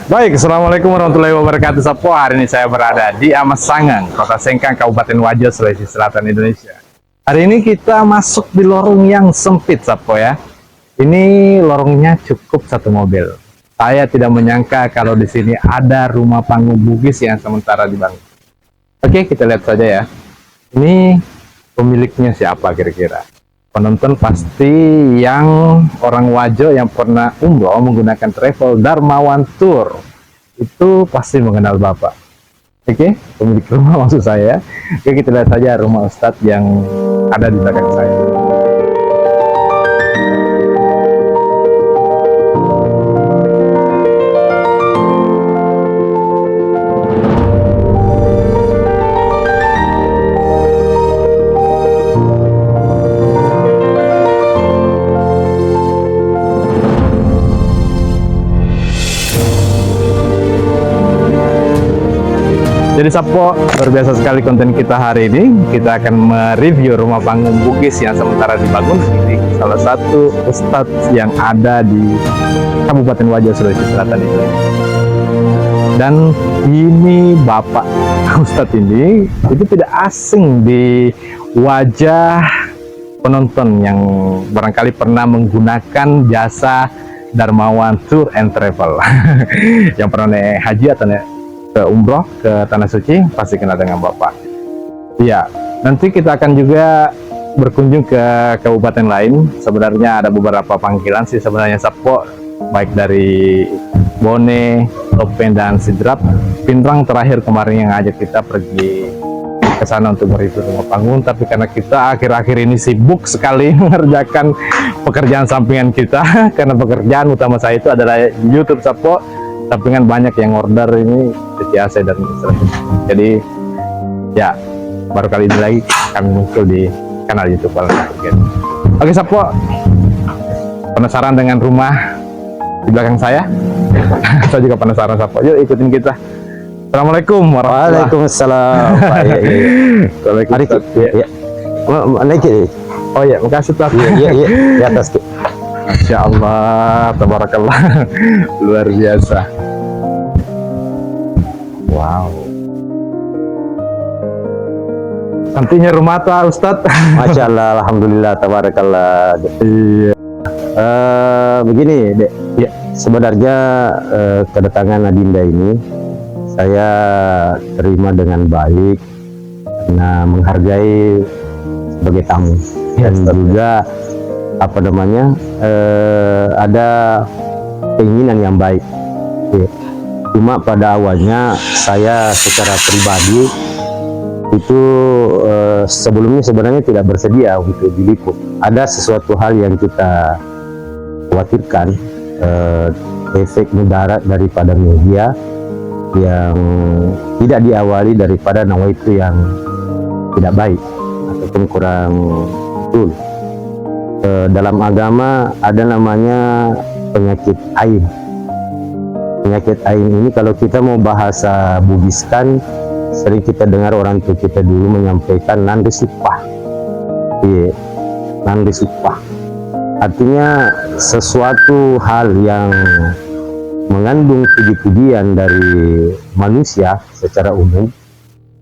Baik, Assalamualaikum warahmatullahi wabarakatuh. Sapo, hari ini saya berada di Amas Sangang, Kota Sengkang, Kabupaten Wajo, Sulawesi Selatan, Indonesia. Hari ini kita masuk di lorong yang sempit, Sapo ya. Ini lorongnya cukup satu mobil. Saya tidak menyangka kalau di sini ada rumah panggung Bugis yang sementara dibangun. Oke, kita lihat saja ya. Ini pemiliknya siapa kira-kira? Penonton pasti yang orang Wajo yang pernah umroh menggunakan travel Darmawan Tour itu pasti mengenal Bapak. Oke, pemilik rumah maksud saya. Oke, kita lihat saja rumah Ustadz yang ada di belakang saya. Jadi Sapo, luar biasa sekali konten kita hari ini. Kita akan mereview rumah panggung Bugis yang sementara dibangun di salah satu ustadz yang ada di Kabupaten Wajo, Sulawesi Selatan ini. Dan ini Bapak Ustadz ini itu tidak asing di wajah penonton yang barangkali pernah menggunakan jasa Darmawan Tour and Travel. Yang pernah naik haji atau naik ke umroh ke Tanah Suci pasti kenal dengan Bapak. Iya, nanti kita akan juga berkunjung ke kabupaten lain. Sebenarnya ada beberapa panggilan sih sebenarnya Sapo, baik dari Bone, Topeng dan Sidrap. Pindrang terakhir kemarin yang ngajak kita pergi ke sana untuk mereview rumah panggung, tapi karena kita akhir-akhir ini sibuk sekali mengerjakan pekerjaan sampingan kita karena pekerjaan utama saya itu adalah YouTube Sapo. Sampingan banyak yang order ini CCAC dan seterusnya. Jadi ya baru kali ini lagi kami muncul di kanal YouTube Walana. Oke Sapo, penasaran dengan rumah di belakang saya? Saya juga penasaran Sapo. Yuk ikutin kita. Assalamualaikum warahmatullahi wabarakatuh. Waalaikumsalam. Waalaikumsalam. Naik. Oh ya, makasih Pak. Iya, di atas. Masya Allah, tabarakallah. Luar biasa. Wow. Nantinya rumah tuh Ustadz. Masya Allah, alhamdulillah, tabarakallah. Iya. Begini, Dek. Ya. Sebenarnya kedatangan Adinda ini saya terima dengan baik karena menghargai sebagai tamu dan juga apa namanya ada keinginan yang baik. Ya. Cuma pada awalnya saya secara pribadi itu sebelumnya sebenarnya tidak bersedia untuk diliput. Ada sesuatu hal yang kita khawatirkan, efek mudarat daripada media yang tidak diawali daripada nawaitu yang tidak baik ataupun kurang betul. Dalam agama ada namanya penyakit ain. Penyakit ain ini kalau kita mau bahasa Bugiskan, sering kita dengar orang tua kita dulu menyampaikan nandesupah. Iya, nandesupah. Artinya sesuatu hal yang mengandung puji-pujian dari manusia secara umum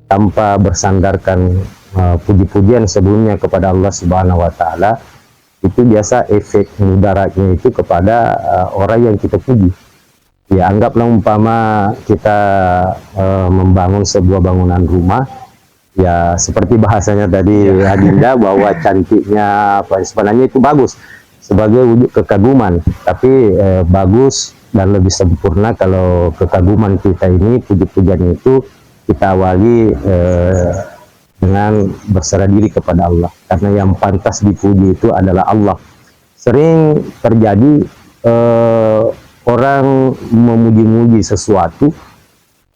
tanpa bersandarkan puji-pujian sebelumnya kepada Allah Subhanahu wa Ta'ala, itu biasa efek mudaratnya itu kepada orang yang kita puji. Ya, anggaplah umpama kita membangun sebuah bangunan rumah, ya seperti bahasanya tadi Adinda bahwa cantiknya apa sebenarnya itu bagus sebagai wujud kekaguman, tapi bagus dan lebih sempurna kalau kekaguman kita ini, puji-pujian itu kita awali dengan berserah diri kepada Allah, karena yang pantas dipuji itu adalah Allah. Sering terjadi orang memuji-muji sesuatu,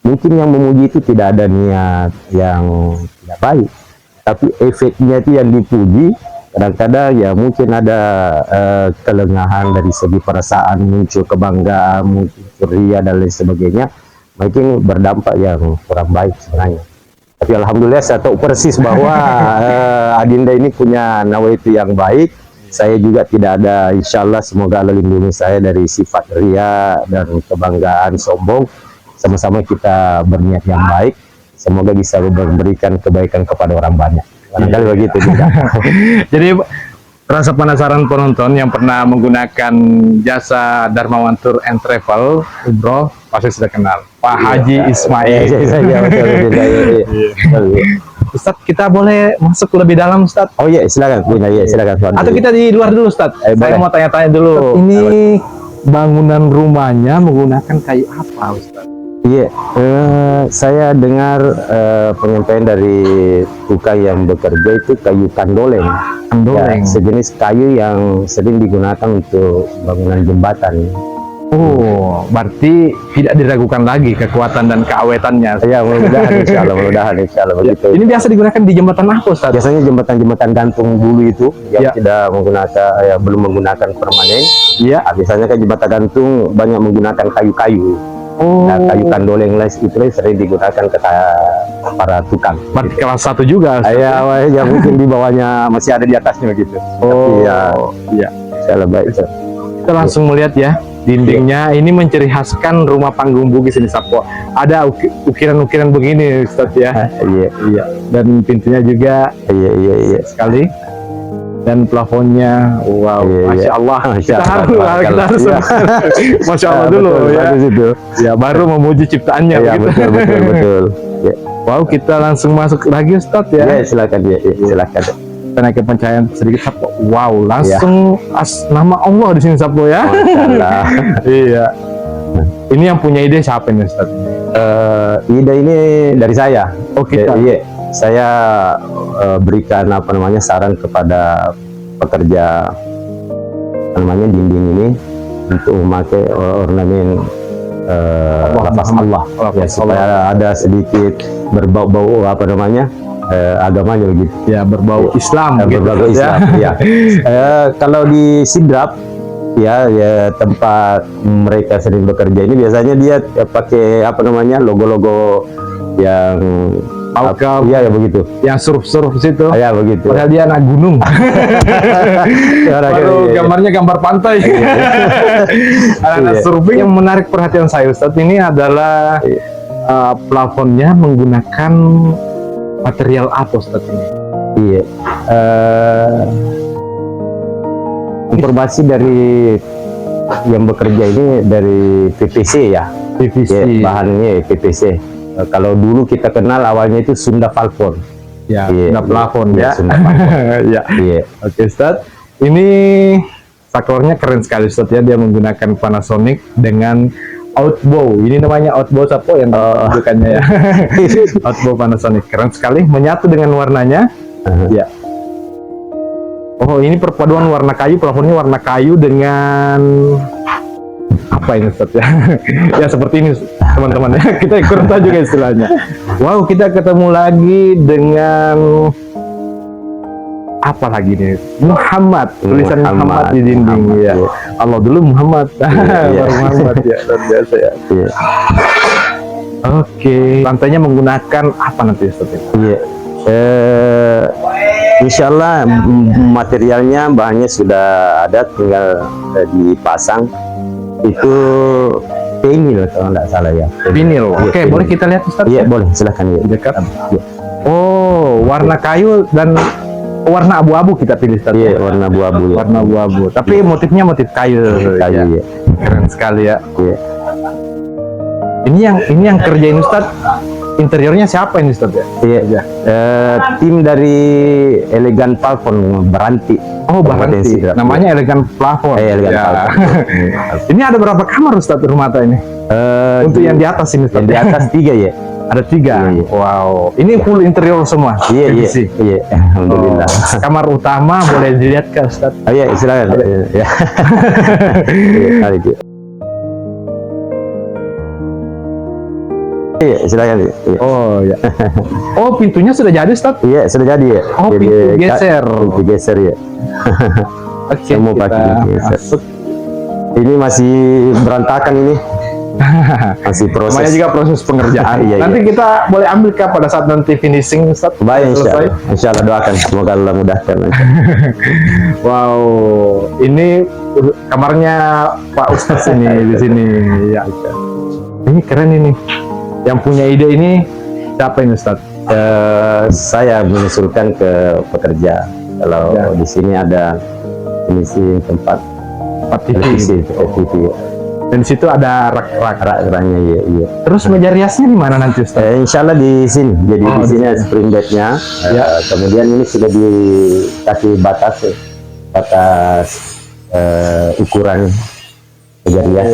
mungkin yang memuji itu tidak ada niat yang tidak baik, tapi efeknya itu yang dipuji kadang-kadang ya mungkin ada kelengahan dari segi perasaan, muncul kebanggaan, muncul ria dan lain sebagainya, mungkin berdampak yang kurang baik sebenarnya. Tapi alhamdulillah saya tahu persis bahwa Adinda ini punya nawaitu yang baik. saya juga tidak ada, insya Allah semoga Allah lindungi saya dari sifat ria dan kebanggaan sombong. Sama-sama kita berniat yang baik, semoga bisa memberikan kebaikan kepada orang banyak. Barangkali begitu juga. Jadi rasa penasaran penonton yang pernah menggunakan jasa Darmawan Tour and Travel Umroh pasti sudah kenal Pak Haji Ismail. Iya, betul. Ustadz, kita boleh masuk lebih dalam, Ustadz? Oh iya, silakan. Iya, silakan. Atau kita di luar dulu, Ustadz? Saya boleh. mau tanya-tanya dulu. Ini bangunan rumahnya menggunakan kayu apa, Ustadz? Iya, saya dengar penyampaian dari tukang yang bekerja itu kayu kandoleng. Kandoleng. Ya, sejenis kayu yang sering digunakan untuk bangunan jembatan. Oh, berarti tidak diragukan lagi kekuatan dan keawetannya. Ya, mudah-mudahan insya Allah begitu. Ini biasa digunakan di jembatan apa, Ustadz? Biasanya jembatan-jembatan gantung dulu itu yang Ya. tidak menggunakan, belum menggunakan permanen. Iya. Biasanya kan jembatan gantung banyak menggunakan kayu-kayu. Oh, Nah, kayu kandoleng itu sering digunakan ke para tukang. berarti kelas 1 juga, Ustadz? Ya mungkin di bawahnya masih ada di atasnya begitu. Oh, Tapi ya, iya. insya Allah baik. Kita langsung melihat ya, dindingnya ini menciri khaskan rumah panggung Bugis ini, Sapo. Ada ukiran-ukiran begini, Ustadz ya. Iya. Dan pintunya juga Iya. sekali. Dan plafonnya, wow, Iya. Masya Allah. Masya Kita Allah, harus, iya. Masya Allah dulu Betul, ya. bagus itu. Ya, baru memuji ciptaannya. Iya, begitu. betul. Ya. Wow, kita langsung masuk lagi, Ustadz ya. Ya, silakan silakan. Kita naik ke pencahayaan sedikit, Sapo. Wow, langsung nama Allah di sini, Sapo ya. Masalah. Iya. Ini yang punya ide siapa ini, Ustadz? Ide ini dari saya. Oh, kita. Iya. Saya berikan saran kepada pekerja dinding ini untuk memakai ornamen lafaz Allah, ya, supaya ada sedikit berbau-bau agamanya begitu. Ya, berbau Islam gitu, Berbau Islam. Ya. Kalau di Sidrap ya tempat mereka sering bekerja ini biasanya dia pakai logo-logo yang Welcome. Iya, ya begitu. Yang surf situ. Ya begitu. Padahal dia anak gunung. Baru gambarnya gambar pantai. Anak surfing. Yang menarik perhatian saya, Ustadz, ini adalah plafonnya menggunakan material apa, Ustadz ini? Iya. Informasi dari yang bekerja ini dari PVC ya. PVC. Ya, bahannya PVC. Kalau dulu kita kenal awalnya itu Sunda Falcon. Ya, Iya, Sunda plafon ya. Sunda Falcon. Ya. Iya. Oke, Ustadz. Ini sakornya keren sekali, Ustadz ya. Dia menggunakan Panasonic dengan outbow. Ini namanya outbow Sapo yang tunjukkannya ya. Outbow Panasonic. Keren sekali. Menyatu dengan warnanya. Ya. Oh, ini perpaduan warna kayu. Plafonnya warna kayu dengan apa ini, Ustadz ya? Ya seperti ini, teman-teman ya. Kita kurang tahu juga istilahnya. Wow, kita ketemu lagi dengan apa lagi nih? Muhammad, tulisan Muhammad di dinding ya. Allah dulu Muhammad. Baru Muhammad ya, luar biasa ya. Oke, lantainya menggunakan apa nanti, Ustadz? Iya. Insya Allah materialnya bahannya sudah ada, tinggal dipasang. Itu vinil kalau nggak salah ya. Vinil. Oke, vinil. boleh kita lihat, Ustadz? Iya, boleh, silakan ya. Dekat. Ya. Oh, warna kayu dan warna abu-abu kita pilih, Ustadz. Iya, warna abu-abu. Ya. Warna abu-abu. Tapi motifnya motif kayu. Kayu, ya. Keren sekali ya. Iya. Ini yang kerjain Ustadz. Interiornya siapa ini, Ustadz ya? Iya. Tim dari Elegan Plafon Beranti. Oh, Beranti. Namanya Elegan Plafon. Elegan ya. Plafon. Ini ada berapa kamar, Ustadz, rumah ini? Untuk yang di atas ini, Ustadz. Yang di atas 3 ya. Ada 3. Iya. Wow. Ini full interior semua. Iya. Iya. Alhamdulillah. Oh, kamar utama boleh dilihat ke Ustadz? Oh, iya, silakan. Ya. Iya, silakan. Iya. Oh ya. Oh, pintunya sudah jadi, Ustadz? Iya, sudah jadi ya. Oh, jadi, pintu geser. Pintu geser ya. Oke, Semua kita pakai geser. masuk. Ini masih berantakan ini. Masih proses. Namanya juga proses pengerjaan. Iya, Nanti kita boleh ambil kah pada saat nanti finishing Ustaz? Baik, Selesai. insya Allah doakan semoga Allah mudahkan. Wow, ini kamarnya Pak Ustaz ini di sini. Ya. Ini keren ini. Yang punya ide ini siapa ini Ustaz? Saya mengusulkan ke pekerja kalau Ya. di sini ada finishing tempat TV. televisi, TV, Dan di situ ada rak-rak. rak-raknya, iya. Terus meja riasnya di mana nanti Ustaz? Insya Allah di sini, jadi Oh, di di sini sini. ada spring bednya. Ya. Kemudian ini sudah dikasih batas ukuran meja rias.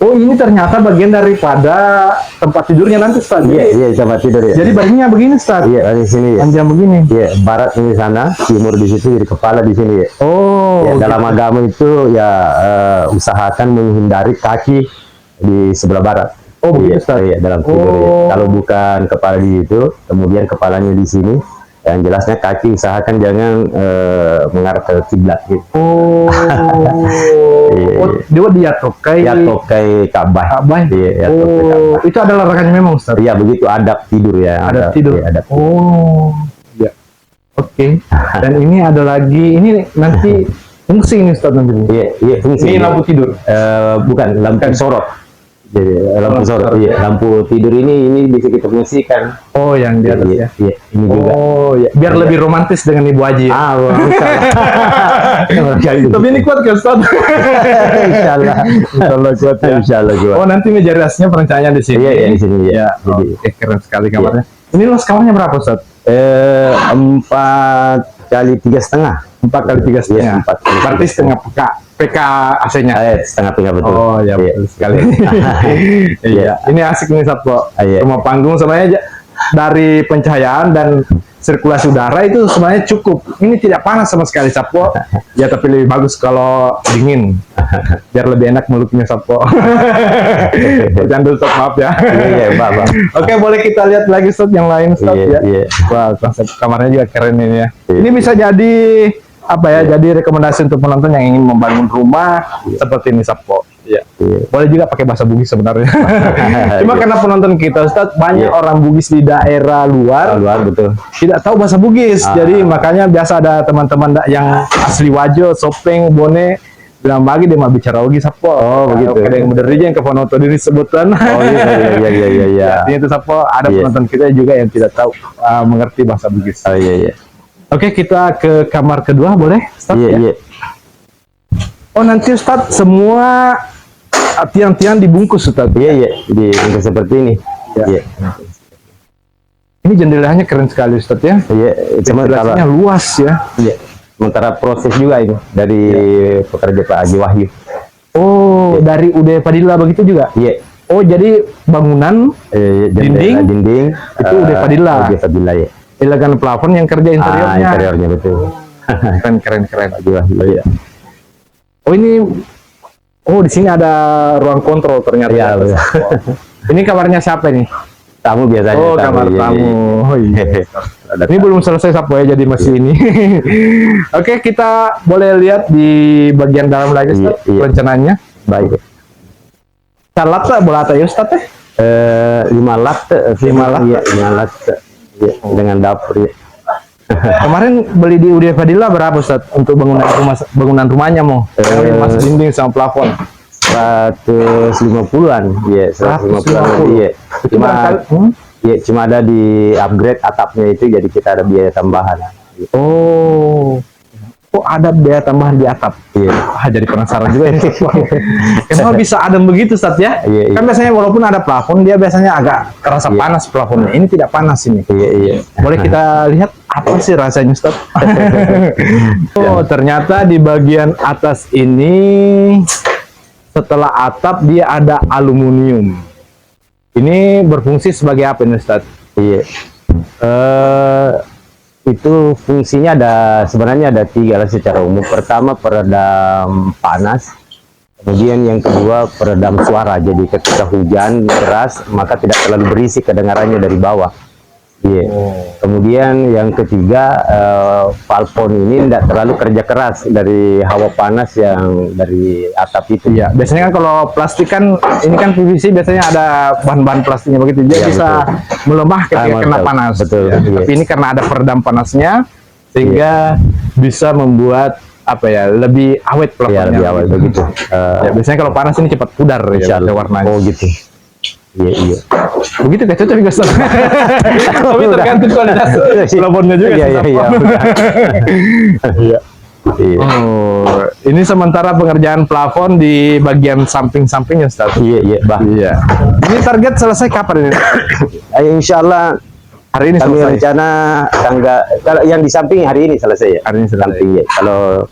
Oh, ini ternyata bagian daripada tempat tidurnya nanti Ustaz. Iya, sama tidur ya. Jadi baringnya begini Ustaz. Iya, di sini ya. Panjang begini. Iya, barat ini sana, timur di situ, jadi kepala di sini ya. Oh, Ya, dalam gitu. agama itu ya usahakan menghindari kaki di sebelah barat. Oh, begitu, Iya, Ustaz? iya, dalam tidur ya. Oh. Kalau bukan kepala di situ, kemudian kepalanya di sini. Yang jelasnya kaki usahakan jangan mengarah ke kiblat gitu. Oh, Iya, dia diatokai. Ya tokai Ka'bah. Ka'bah. Iya, ya tokai Oh, Ka'bah. itu adalah larangannya memang Ustaz. Iya, begitu adab tidur ya. Ada tidur. Iya, adab. Oh, ya. Oke. Dan ini ada lagi. Ini nanti fungsi ini Ustaz nanti. Iya, fungsi. Ini lampu tidur. Bukan lampu sorot. Jadi lampu sorot. Iya, lampu tidur ini bisa kita fungsikan. Oh, yang di atas Iya, ya. iya, ini juga. Oh, ya. Biar lebih romantis dengan Ibu Haji. Ya. Wah, insya Tapi ini kuat kan Ustaz? Allah. Insya Allah kuat ya. Insya Allah juga. Oh, nanti meja riasnya perencanaannya di sini. Iya, iya, di sini ya. Ya, Jadi keren sekali kamarnya. Ini luas kamarnya berapa Ustaz? 4 kali 3,5. 4 kali 3,5. Iya, 4 kali Berarti 3,5. setengah PK AC-nya. Setengah betul. Oh ya, Iya. betul sekali. Iya, ini asik nih Satpo. Iya. Rumah panggung sebenarnya dari pencahayaan dan sirkulasi udara itu sebenarnya cukup. Ini tidak panas sama sekali Satpo. Ya, tapi lebih bagus kalau dingin. Biar lebih enak mulutnya Satpo. Bercanda Ustaz, maaf ya. Iya, Pak. Oke, boleh kita lihat lagi Ustaz yang lain Ustaz Iya, ya. iya. Wah, konsep kamarnya juga keren ini ya. Iya. Ini bisa jadi apa ya? Jadi rekomendasi untuk penonton yang ingin membangun rumah seperti ini Satpo. Iya. Iya. Boleh juga pakai bahasa Bugis sebenarnya. Cuma karena penonton kita Ustaz banyak Iya. orang Bugis di daerah luar Luar betul. tidak tahu bahasa Bugis. Jadi makanya biasa ada teman-teman yang asli Wajo, Sopeng, Bone bilang bagi dia mau bicara Bugis Satpo. Oh, begitu. Ada yang bener aja yang ke foto diri sebutan. Oh iya. Artinya itu Satpo ada Iya. penonton kita juga yang tidak tahu mengerti bahasa Bugis. Oh iya. Oke, kita ke kamar kedua boleh Ustaz ya? Iya. Oh, nanti Ustaz semua tiang-tiang dibungkus Ustaz. Iya. Di seperti ini. Ya. Iya. Ini jendelanya keren sekali Ustaz ya. Iya, cuma kalau Ventilasinya luas ya. iya, sementara proses juga ini dari pekerja Pak Haji Wahyu. Oh, dari UD Padilla begitu juga? Iya. Oh, jadi bangunan Dinding itu udah Padilla. Udah Padilla ya. elegan plafon yang kerja interiornya. Interiornya betul. Keren. Haji Wahyu. Iya. Oh, di sini ada ruang kontrol ternyata. Iya, betul. Ini kamarnya siapa nih? Tamu biasanya. Oh, kamar iya, tamu. iya. Oh iya. Ada Ini belum selesai Sapo ya, jadi masih ini. Oke, kita boleh lihat di bagian dalam lagi Ustaz, Iya. rencananya. baik. Salat tak boleh atau ya Ustaz teh? 5 lat, 5 lat. Iya, 5 lat. Iya, dengan dapur ya. Kemarin beli di UD Fadila berapa Ustaz untuk bangunan rumahnya mau? Yang mas dinding sama plafon. 150-an. Iya, 150-an. Iya. Cuma ada di upgrade atapnya itu, jadi kita ada biaya tambahan. Oh, ada biaya tambahan di atap. Iya. Jadi penasaran juga ini. Kenapa bisa adem begitu Ustaz ya? Iya. Kan biasanya walaupun ada plafon, dia biasanya agak terasa panas plafonnya. Ini tidak panas ini. Iya. Boleh kita lihat apa sih rasanya Ustaz? Oh, ternyata di bagian atas ini setelah atap dia ada aluminium. Ini berfungsi sebagai apa nih Ustaz? Iya. Itu fungsinya sebenarnya ada 3 lah secara umum. Pertama, peredam panas. Kemudian yang kedua, peredam suara. Jadi ketika hujan deras, maka tidak terlalu berisik kedengarannya dari bawah. Iya. Kemudian yang ketiga, valpon ini tidak terlalu kerja keras dari hawa panas yang dari atap itu. Iya, biasanya kan kalau plastik kan ini kan PVC biasanya ada bahan-bahan plastiknya begitu, dia Iya, bisa melemah ketika kena betul. panas. Betul, Ya. iya. Tapi ini karena ada peredam panasnya sehingga bisa membuat apa ya lebih awet Ya, plafonnya. lebih awal begitu. Ya, biasanya kalau panas ini cepat pudar ya Insya Allah. warnanya. Oh gitu. Iya, iya. Begitu kayak cocok juga Ustaz. Tapi tergantung kualitas plafonnya juga. Iya, Ustaz. iya, iya. Iya. Iya. Oh, ini sementara pengerjaan plafon di bagian samping-sampingnya Ustaz. Iya, iya, Bah. Iya. Ini target selesai kapan ini? Insya Allah Hari ini kami selesai. rencana kalau yang di samping hari ini selesai ya. Hari ini selesai. Samping ya. Kalau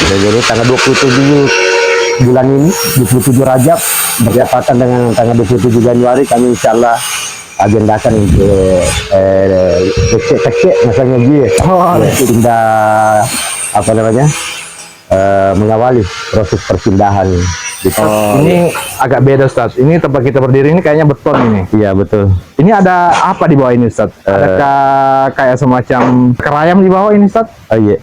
jadi tanggal 27 bulan ini, 27 Rajab bertepatan dengan tanggal 27 Januari, kami insya Allah agendakan untuk kecek misalnya dia pindah apa namanya mengawali proses perpindahan gitu. Ini agak beda Ustaz. Ini tempat kita berdiri ini kayaknya beton ini. Iya betul. Ini ada apa di bawah ini Ustaz? Adakah kayak semacam kerayam di bawah ini Ustaz? Oh iya.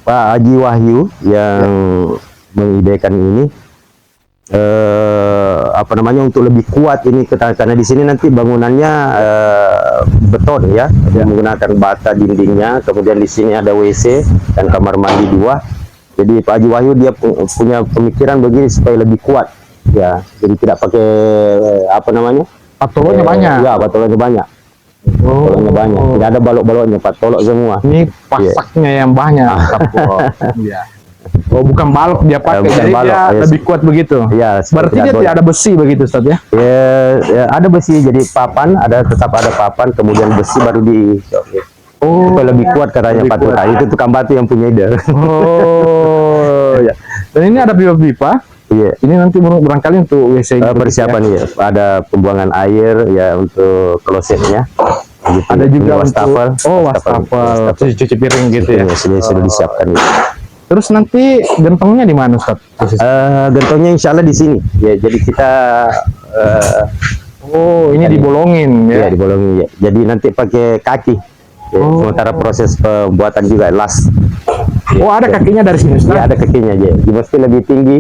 Pak Haji Wahyu yang mengidekan ini apa namanya untuk lebih kuat ini karena di sini nanti bangunannya beton ya, menggunakan bata dindingnya, kemudian di sini ada WC dan kamar mandi 2. Jadi Pak Haji Wahyu dia punya pemikiran begini supaya lebih kuat ya, jadi tidak pakai apa namanya Patolonya banyak. ya, patolonya banyak. Patolonya banyak, tidak ada balok-baloknya, patolok semua. Ini pasaknya yang banyak. Ustaz. Oh, iya. Oh, bukan balok dia pakai, Bukan jadi balok, dia ya. lebih kuat begitu. Ya, Berarti dia tidak ada besi begitu Ustaz ya? ya, ada besi, jadi papan, tetap ada papan, kemudian besi baru di Oh, supaya lebih kuat katanya lebih patut. kuat. Itu tukang batu yang punya ide. Oh, ya. Dan ini ada pipa-pipa. Iya. Ini nanti barangkali untuk WC ini Persiapan ya, ada pembuangan air ya untuk klosetnya. Gitu. Ada juga Ini wastafel. Oh, wastafel. Cuci piring gitu ya. Sudah disiapkan. Terus nanti gentongnya di mana Ustaz? Gentongnya insya Allah di sini. Ya, jadi kita Oh, ini dibolongin ya ya. dibolongi ya. Jadi nanti pakai kaki. Ya, sementara proses pembuatan juga las. Oh, ada kakinya dari sini Ustaz. Ya, ada kakinya aja. Jadi mesti lebih tinggi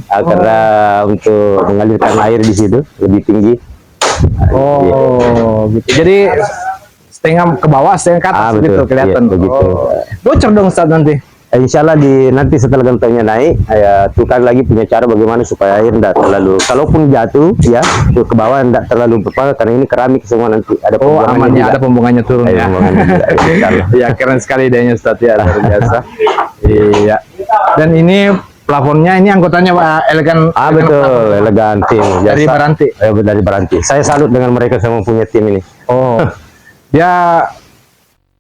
karena untuk mengalirkan air di situ lebih tinggi. Oh, gitu. Jadi setengah ke bawah, setengah ke atas betul. gitu kelihatan. Iya, begitu. Oh. Bocor dong Ustaz nanti. Insya Allah nanti setelah gentongnya naik, ya tukar lagi punya cara bagaimana supaya air tidak terlalu, kalaupun jatuh ya ke bawah tidak terlalu berapa, karena ini keramik semua nanti ada Oh, pembuangannya amannya juga. ada pembuangannya turun Ada ya. pembuangannya juga, insya Allah. Iya, keren sekali idenya Ustaz ya, luar biasa. Iya. Dan ini plafonnya ini anggotanya Pak Elegan. Betul, elegan tim. Dari Baranti. Dari Baranti. Saya salut dengan mereka semua punya tim ini. Oh. Dia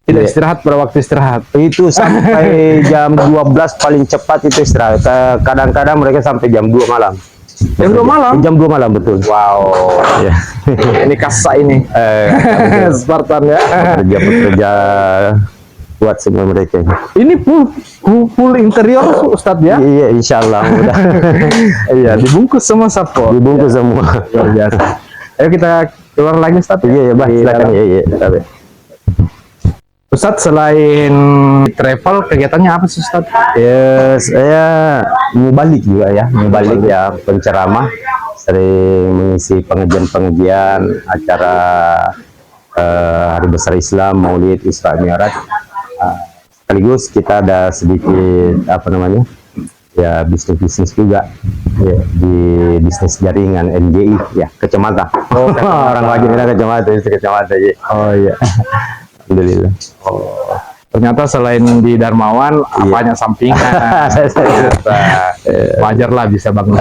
tidak istirahat pada waktu istirahat. Itu sampai jam 12 paling cepat itu istirahat. Kadang-kadang mereka sampai jam 2 malam. Jam 2 malam? Jam 2 malam, betul. Wow. Ya. Ini kasa ini. Spartan ya. Pekerja kuat semua mereka. Ini full interior Ustadz ya? Iya, insya Allah. Mudah. Iya, dibungkus sama sapo. Dibungkus semua. Luar biasa. Ayo kita keluar lagi Ustadz. Iya, Bah, silakan. Iya. Ustadz, selain travel, kegiatannya apa sih Ustadz? Ya, saya mau balik juga ya, penceramah, sering mengisi pengajian-pengajian acara Hari Besar Islam, Maulid, Isra Mi'raj. Sekaligus kita ada sedikit apa namanya, ya bisnis juga ya, di bisnis jaringan NGI ya, kecamatan. Oh, orang wajib kita kecamatan, ya. Oh iya. Alhamdulillah. Oh, ternyata selain di Darmawan, apanya sampingan. Wajar lah bisa bangun.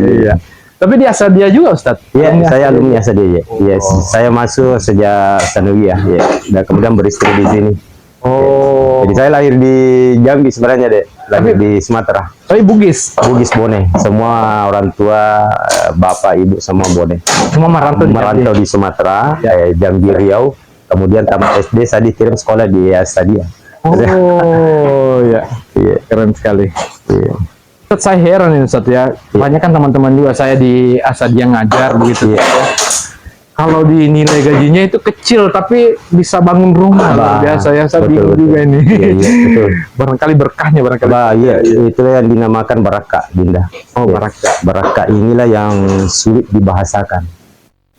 Iya. Tapi di Asadia juga Ustadz? Iya, saya alumni Asadia. Iya, saya masuk sejak sanawiyah ya. Dan kemudian beristri di sini. Oh. Jadi saya lahir di Jambi sebenarnya deh, lahir di Sumatera. Tapi Bugis. Bugis Bone. Semua orang tua, bapak, ibu semua Bone. Cuma merantau di Sumatera, Jambi, Riau. Kemudian tamat SD saya dikirim sekolah di Asadia. Oh, ya. Iya, Keren sekali. iya. Ustadz, saya heran ini Ustadz ya. Banyak kan teman-teman juga saya di Asadia ngajar begitu. Iya. kalau dinilai gajinya itu kecil tapi bisa bangun rumah luar biasa ya, saya bingung juga ini. Iya, betul. Barangkali berkahnya barangkali. Iya, itu yang dinamakan barakah, Dinda. Oh, barakah. Barakah inilah yang sulit dibahasakan.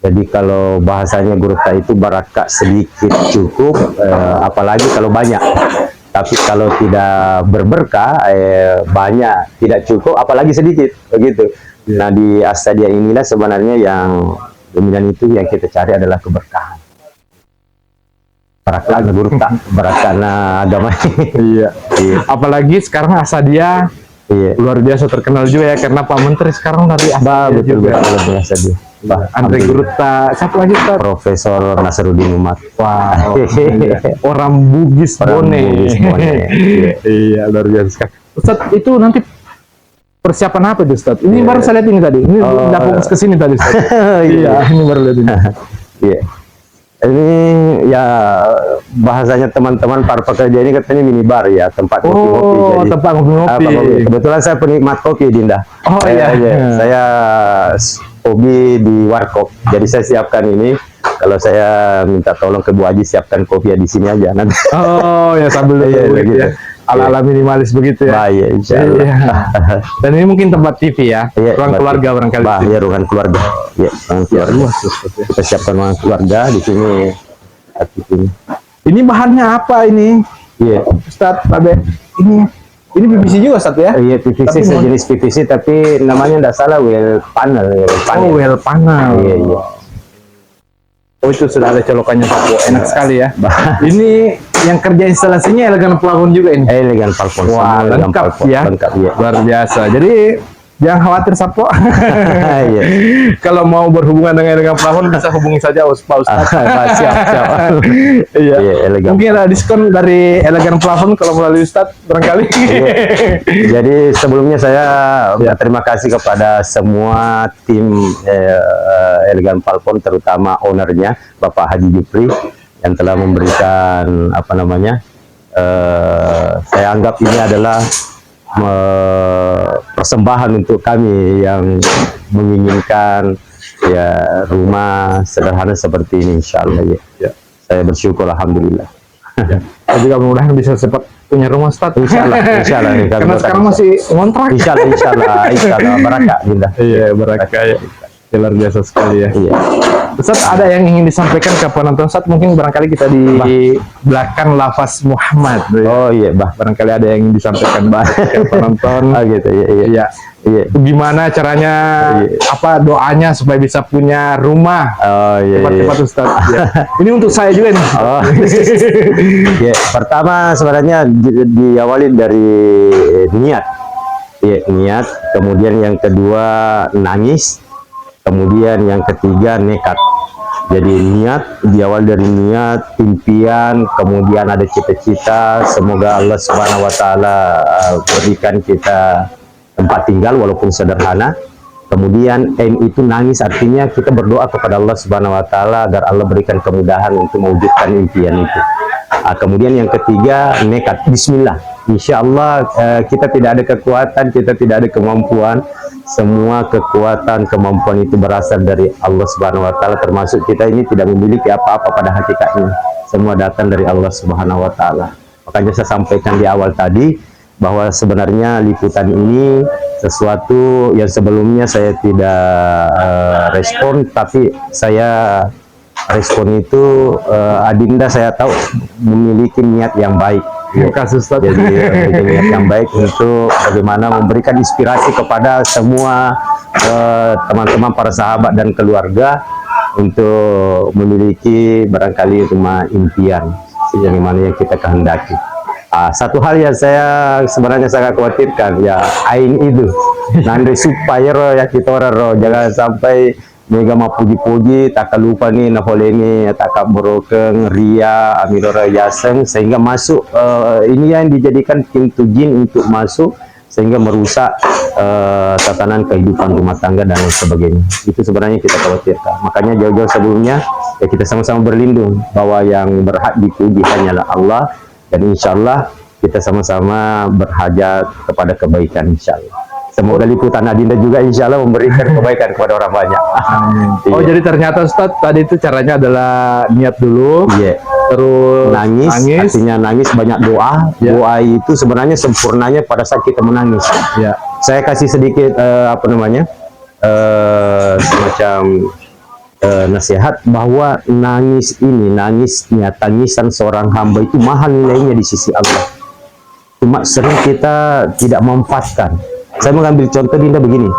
Jadi kalau bahasanya gurta itu barakah sedikit cukup, apalagi kalau banyak. Tapi kalau tidak berberkah, banyak tidak cukup, apalagi sedikit, begitu. Nah di Astadia inilah sebenarnya yang dominan itu yang kita cari adalah keberkahan. Barakah gurta, barakah agama. Iya. Apalagi sekarang Astadia luar biasa terkenal juga ya, karena Pak Menteri sekarang dari Astadia juga. Luar biasa dia. Andre Gurta, satu lagi Ustaz? Profesor Nasruddin Umat. Wow, orang Bugis Bone. Iya, luar biasa sekali. Ustaz, itu nanti persiapan apa itu Ustaz? Ini baru saya lihat ini tadi. Ini udah fokus ke sini tadi Ustaz. Iya, ini baru lihat ini. Iya. Ini ya bahasanya teman-teman para pekerja ini katanya minibar ya, tempat kopi-kopi. Oh, tempat ngopi-ngopi. Kebetulan saya penikmat kopi, Dinda. Oh iya. Saya hobi di warkop. Jadi saya siapkan ini. Kalau saya minta tolong ke Bu Aji siapkan kopi ya di sini aja nanti. Oh ya, sambil gitu ya. Ala-ala minimalis begitu ya. Iya, insyaallah. Dan ini mungkin tempat TV ya. Ruang keluarga barangkali. Ya, ruangan keluarga. Ya, ruangan keluarga. Kita siapkan ruangan keluarga di sini. Ini bahannya apa ini? Iya. Ustaz, Abe. Ini PVC juga Ustaz ya? Iya, PVC sejenis PVC tapi namanya tidak salah well panel. Oh, well panel. Iya. Oh, itu sudah ada colokannya Pak. Enak sekali ya. Ini yang kerja instalasinya elegan plafon juga ini. Elegan plafon. Wah, lengkap ya. Lengkap ya. Luar biasa. Jadi jangan khawatir Sapo. Iya. Kalau mau berhubungan dengan elegan plafon bisa hubungi saja Pak Ustaz. Siap. Iya. Elegan. Mungkin ada diskon dari elegan plafon kalau melalui Ustaz barangkali. Iya. Jadi sebelumnya saya berterima kasih kepada semua tim elegan plafon, terutama ownernya Bapak Haji Jupri yang telah memberikan saya anggap ini adalah persembahan untuk kami yang menginginkan ya rumah sederhana seperti ini, insyaallah ya. Saya bersyukur alhamdulillah. Saya juga mudah-mudahan bisa cepat punya rumah Ustaz. Insyaallah nih. Karena sekarang masih ngontrak. Insyaallah barakah Dinda. Iya, barakah ya. Luar biasa sekali ya. Iya. Ustaz, ada yang ingin disampaikan ke penonton Ustaz? Mungkin barangkali kita di belakang lafaz Muhammad. Oh iya, barangkali ada yang ingin disampaikan ke penonton. Gitu ya. Iya. Gimana caranya, apa doanya supaya bisa punya rumah? Oh iya. Cepat-cepat Ustaz. Ya. Ini untuk saya juga nih. Oh. Ya, pertama sebenarnya diawali dari niat. Ya, niat. Kemudian yang kedua nangis. Kemudian yang ketiga nekat. Jadi niat, diawali dari niat, impian, kemudian ada cita-cita. Semoga Allah Subhanahu wa Ta'ala berikan kita tempat tinggal walaupun sederhana. Kemudian N itu nangis, artinya kita berdoa kepada Allah Subhanahu wa Ta'ala agar Allah berikan kemudahan untuk mewujudkan impian itu. Kemudian yang ketiga nekat, bismillah. Insya Allah kita tidak ada kekuatan, kita tidak ada kemampuan. Semua kekuatan, kemampuan itu berasal dari Allah Subhanahu wa Ta'ala, termasuk kita ini tidak memiliki apa-apa pada hakikatnya. Semua datang dari Allah Subhanahu wa Ta'ala. Makanya saya sampaikan di awal tadi bahwa sebenarnya liputan ini sesuatu yang sebelumnya saya tidak respon, tapi saya respon itu Adinda saya tahu memiliki niat yang baik. Kasus Jadi niat yang baik untuk bagaimana memberikan inspirasi kepada semua teman-teman para sahabat dan keluarga untuk memiliki barangkali rumah impian sebagaimana yang kita kehendaki. Satu hal yang saya sebenarnya sangat khawatirkan ya ain itu nanti supaya ya kita orang jangan sampai mega mapuji-puji tak lupa nih nafoleni tak berokeng ria amirora yaseng sehingga masuk ini yang dijadikan pintu jin untuk masuk sehingga merusak tatanan kehidupan rumah tangga dan lain sebagainya. Itu sebenarnya kita khawatirkan. Makanya jauh-jauh sebelumnya ya kita sama-sama berlindung bahwa yang berhak dipuji hanyalah Allah, dan insya Allah kita sama-sama berhajat kepada kebaikan insya Allah. Semoga liputan Adinda juga insya Allah memberikan kebaikan kepada orang banyak. Amin. Oh, Iya. jadi ternyata Ustadz tadi itu caranya adalah niat dulu, Iya. terus Nangis, artinya nangis, banyak doa. Ya. Doa itu sebenarnya sempurnanya pada saat kita menangis. ya. Saya kasih sedikit semacam nasihat bahwa nangisnya tangisan seorang hamba itu mahal nilainya di sisi Allah. Cuma sering kita tidak memanfaatkan. Saya mengambil contoh Dinda begini,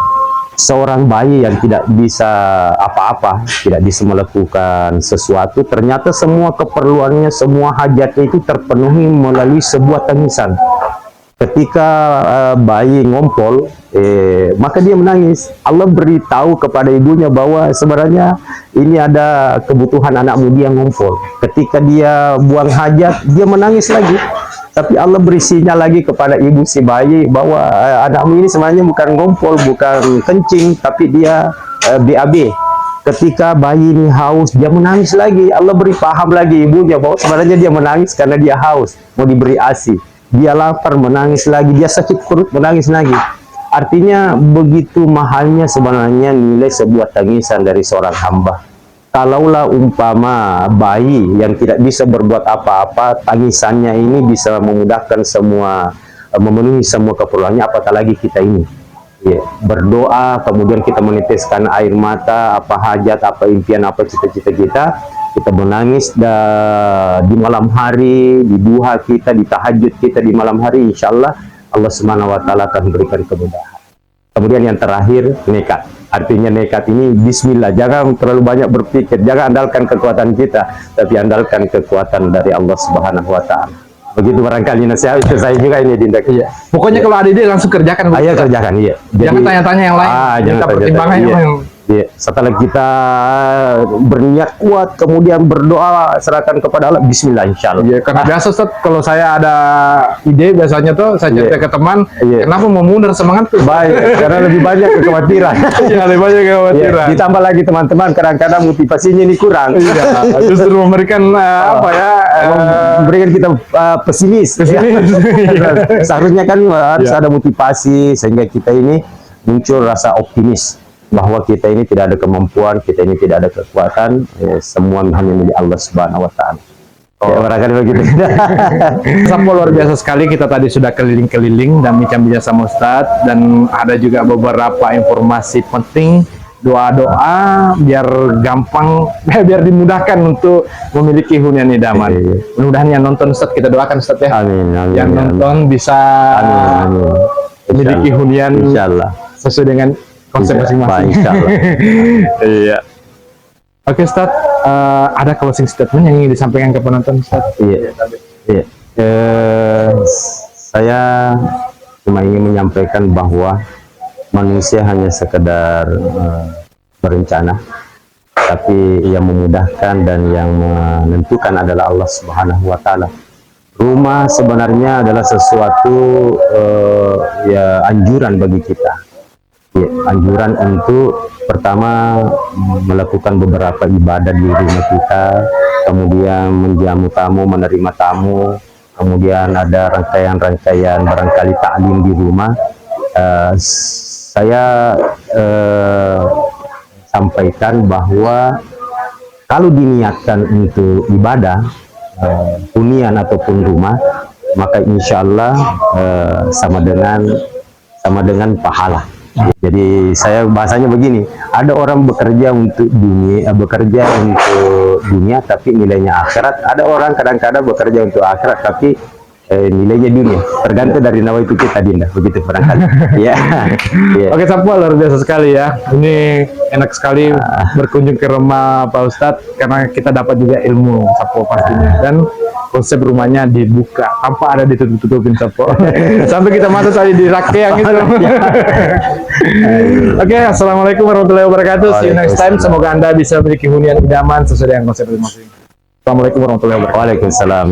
seorang bayi yang tidak bisa apa-apa, tidak bisa melakukan sesuatu, ternyata semua keperluannya, semua hajatnya itu terpenuhi melalui sebuah tangisan. Ketika bayi ngompol, maka dia menangis. Allah beritahu kepada ibunya bahwa sebenarnya ini ada kebutuhan anakmu, dia ngompol. Ketika dia buang hajat, dia menangis lagi. Tapi Allah beri sinyal lagi kepada ibu si bayi bahwa anakmu ini sebenarnya bukan ngompol, bukan kencing, tapi dia BAB. Ketika bayi ini haus, dia menangis lagi. Allah beri paham lagi ibunya bahwa sebenarnya dia menangis karena dia haus, mau diberi ASI. Dia lapar, menangis lagi. Dia sakit perut, menangis lagi. Artinya begitu mahalnya sebenarnya nilai sebuah tangisan dari seorang hamba. Kalaulah umpama bayi yang tidak bisa berbuat apa-apa, tangisannya ini bisa memudahkan semua, memenuhi semua keperluannya, apatah lagi kita ini. Ya, berdoa, kemudian kita meneteskan air mata, apa hajat, apa impian, apa cita-cita kita menangis di malam hari, di duha kita, di tahajud kita di malam hari, insya Allah Allah Subhanahu wa Ta'ala akan berikan kemudahan. Kemudian yang terakhir, nekat. Artinya nekat ini bismillah, jangan terlalu banyak berpikir, jangan andalkan kekuatan kita, tapi andalkan kekuatan dari Allah Subhanahu wa Ta'ala. Begitu barangkali nasihat itu saya juga ini Dinda. Iya. Pokoknya kalau ada ide langsung kerjakan. Ayo kerjakan, iya. Jangan tanya-tanya yang lain. Jangan Minta pertimbangan yang lain. Iya. Setelah kita berniat kuat, kemudian berdoa, serahkan kepada Allah, bismillah insya Allah. Iya, karena biasa Ustaz, kalau saya ada ide biasanya tuh saya cerita ke teman, kenapa mau mundur semangat tuh? Baik, karena lebih banyak kekhawatiran. Iya, lebih banyak kekhawatiran. Ditambah lagi teman-teman, kadang-kadang motivasinya ini kurang. Iya, justru memberikan memberikan kita pesimis. Seharusnya kan harus ada motivasi sehingga kita ini muncul rasa optimis bahwa kita ini tidak ada kemampuan, kita ini tidak ada kekuatan, semua hanya milik Allah Subhanahu wa Ta'ala. Ya, barangkali begitu. Sampo luar biasa sekali, kita tadi sudah keliling-keliling dan bincang-bincang sama Ustadz, dan ada juga beberapa informasi penting, doa-doa biar gampang, biar dimudahkan untuk memiliki hunian idaman. Mudah-mudahan yang nonton Ustadz, kita doakan Ustadz ya. Amin, amin, yang nonton bisa memiliki hunian insyaallah sesuai dengan konsep masing-masing. Iya. Oke Ustadz, ada closing statement yang ingin disampaikan ke penonton Ustadz? Iya. Saya cuma ingin menyampaikan bahwa manusia hanya sekedar berencana, tapi yang memudahkan dan yang menentukan adalah Allah Subhanahu wa Ta'ala. Rumah sebenarnya adalah sesuatu anjuran bagi kita. Ya, anjuran untuk pertama melakukan beberapa ibadah di rumah kita, kemudian menjamu tamu, menerima tamu, kemudian ada rangkaian-rangkaian barangkali taklim di rumah. Saya sampaikan bahwa kalau diniatkan untuk ibadah, hunian ataupun rumah, maka insya Allah sama dengan pahala. Jadi saya bahasanya begini, ada orang bekerja untuk dunia tapi nilainya akhirat, ada orang kadang-kadang bekerja untuk akhirat tapi nilainya dunia, tergantung dari nawaitu kita Dinda, begitu barangkali. Ya. Oke Sampo, luar biasa sekali ya, ini enak sekali berkunjung ke rumah Pak Ustadz karena kita dapat juga ilmu Sampo pastinya, dan konsep rumahnya dibuka tanpa ada ditutup-tutupin Sampo. Sampai kita masuk tadi di rakyang itu. Oke, assalamualaikum warahmatullahi wabarakatuh. See you next time. Semoga Anda bisa memiliki hunian idaman sesuai dengan konsep masing-masing. Assalamualaikum warahmatullahi wabarakatuh. Waalaikumsalam.